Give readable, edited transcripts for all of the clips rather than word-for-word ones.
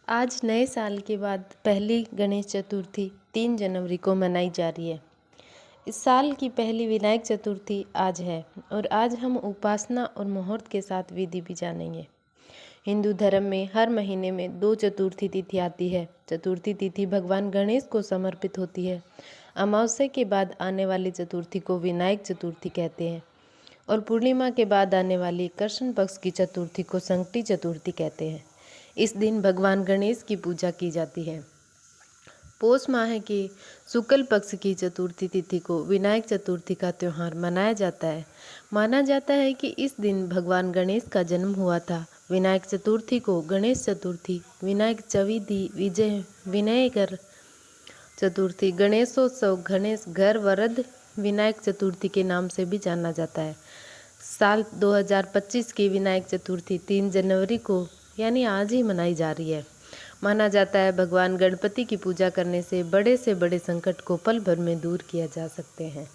आज नए साल के बाद पहली गणेश चतुर्थी 3 जनवरी को मनाई जा रही है। इस साल की पहली विनायक चतुर्थी आज है और आज हम उपासना और मुहूर्त के साथ विधि भी जानेंगे। हिंदू धर्म में हर महीने में 2 चतुर्थी तिथि आती है। चतुर्थी तिथि भगवान गणेश को समर्पित होती है। अमावस्या के बाद आने वाली चतुर्थी को विनायक चतुर्थी कहते हैं और पूर्णिमा के बाद आने वाली कृष्ण पक्ष की चतुर्थी को संकटी चतुर्थी कहते हैं। इस दिन भगवान गणेश की पूजा की जाती है। पौष माह के शुक्ल पक्ष की चतुर्थी तिथि को विनायक चतुर्थी का त्यौहार मनाया जाता है। माना जाता है कि इस दिन भगवान गणेश का जन्म हुआ था। विनायक चतुर्थी को गणेश चतुर्थी, विनायक चविति, विजय विनायकर चतुर्थी, गणेशोत्सव, गणेश घर वरद विनायक चतुर्थी के नाम से भी जाना जाता है। साल 2025 की विनायक चतुर्थी 3 जनवरी को यानी आज ही मनाई जा रही है। माना जाता है भगवान गणपति की पूजा करने से बड़े संकट को पल भर में दूर किया जा सकते हैं।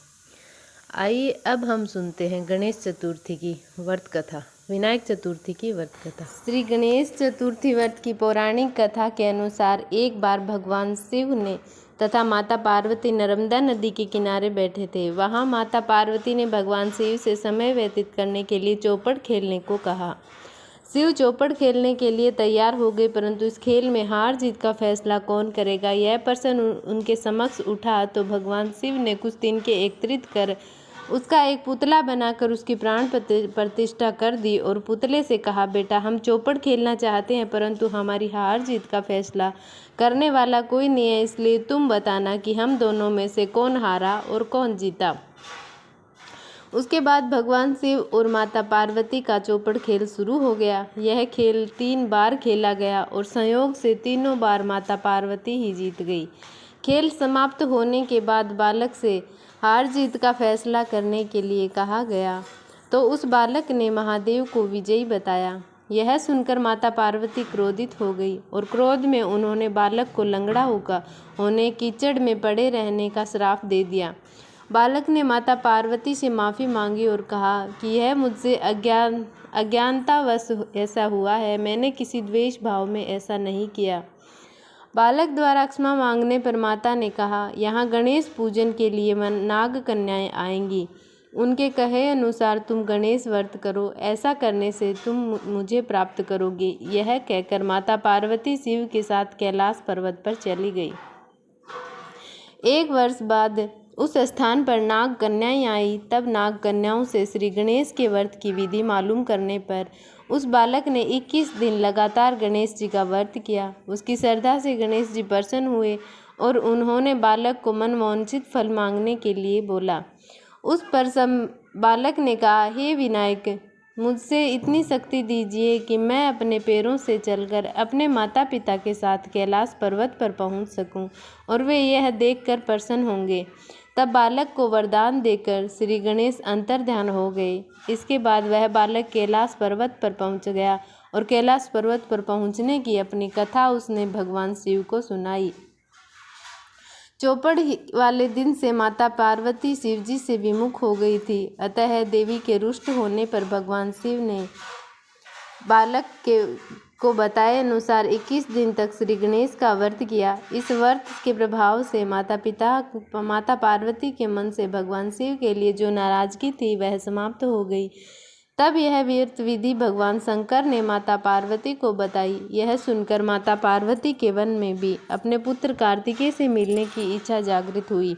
आइए अब हम सुनते हैं गणेश चतुर्थी की व्रत कथा। विनायक चतुर्थी की व्रत कथा। श्री गणेश चतुर्थी व्रत की पौराणिक कथा के अनुसार एक बार भगवान शिव ने तथा माता पार्वती नर्मदा नदी के किनारे बैठे थे। वहां माता पार्वती ने भगवान शिव से समय व्यतीत करने के लिए चौपड़ खेलने को कहा। शिव चौपड़ खेलने के लिए तैयार हो गए, परंतु इस खेल में हार जीत का फैसला कौन करेगा, यह प्रश्न उनके समक्ष उठा तो भगवान शिव ने कुछ तिनके एकत्रित कर उसका एक पुतला बनाकर उसकी प्राण प्रतिष्ठा कर दी और पुतले से कहा, बेटा हम चौपड़ खेलना चाहते हैं, परंतु हमारी हार जीत का फैसला करने वाला कोई नहीं है, इसलिए तुम बताना कि हम दोनों में से कौन हारा और कौन जीता। उसके बाद भगवान शिव और माता पार्वती का चौपड़ खेल शुरू हो गया। यह खेल 3 बार खेला गया और संयोग से तीनों बार माता पार्वती ही जीत गई। खेल समाप्त होने के बाद बालक से हार जीत का फैसला करने के लिए कहा गया तो उस बालक ने महादेव को विजयी बताया। यह सुनकर माता पार्वती क्रोधित हो गई और क्रोध में उन्होंने बालक को लंगड़ा होने कीचड़ में पड़े रहने का श्राप दे दिया। बालक ने माता पार्वती से माफ़ी मांगी और कहा कि यह मुझसे अज्ञानतावश ऐसा हुआ है, मैंने किसी द्वेष भाव में ऐसा नहीं किया। बालक द्वारा क्षमा मांगने पर माता ने कहा, यहाँ गणेश पूजन के लिए नाग कन्याएं आएंगी, उनके कहे अनुसार तुम गणेश व्रत करो, ऐसा करने से तुम मुझे प्राप्त करोगे। यह कहकर माता पार्वती शिव के साथ कैलाश पर्वत पर चली गई। 1 वर्ष बाद उस स्थान पर नाग कन्याएं आई। तब नाग कन्याओं से श्री गणेश के व्रत की विधि मालूम करने पर उस बालक ने 21 दिन लगातार गणेश जी का व्रत किया। उसकी श्रद्धा से गणेश जी प्रसन्न हुए और उन्होंने बालक को मनवांछित फल मांगने के लिए बोला। उस पर बालक ने कहा, हे विनायक, मुझसे इतनी शक्ति दीजिए कि मैं अपने पैरों से चलकर अपने माता पिता के साथ कैलाश पर्वत पर पहुंच सकूं और वे यह देखकर प्रसन्न होंगे। तब बालक को वरदान देकर श्री गणेश अंतर्ध्यान हो गए। इसके बाद वह बालक कैलाश पर्वत पर पहुंच गया और कैलाश पर्वत पर पहुंचने की अपनी कथा उसने भगवान शिव को सुनाई। चौपड़ वाले दिन से माता पार्वती शिव जी से विमुख हो गई थी, अतः देवी के रुष्ट होने पर भगवान शिव ने बालक को बताए अनुसार 21 दिन तक श्री गणेश का व्रत किया। इस व्रत के प्रभाव से माता पार्वती के मन से भगवान शिव के लिए जो नाराजगी थी वह समाप्त हो गई। तब यह व्रत विधि भगवान शंकर ने माता पार्वती को बताई। यह सुनकर माता पार्वती के मन में भी अपने पुत्र कार्तिकेय से मिलने की इच्छा जागृत हुई।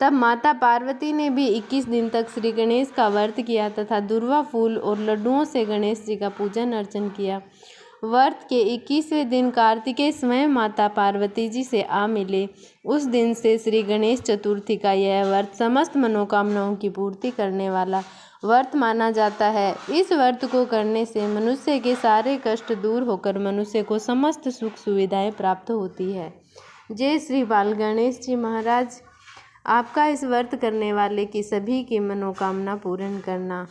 तब माता पार्वती ने भी 21 दिन तक श्री गणेश का व्रत किया तथा दुर्वा फूल और लड्डुओं से गणेश जी का पूजन अर्चन किया। व्रत के 21वें दिन कार्तिकेय स्वयं माता पार्वती जी से आ मिले। उस दिन से श्री गणेश चतुर्थी का यह व्रत समस्त मनोकामनाओं की पूर्ति करने वाला व्रत माना जाता है। इस व्रत को करने से मनुष्य के सारे कष्ट दूर होकर मनुष्य को समस्त सुख सुविधाएं प्राप्त होती है। जय श्री बाल गणेश जी महाराज। आपका इस व्रत करने वाले की सभी की मनोकामना पूर्ण करना।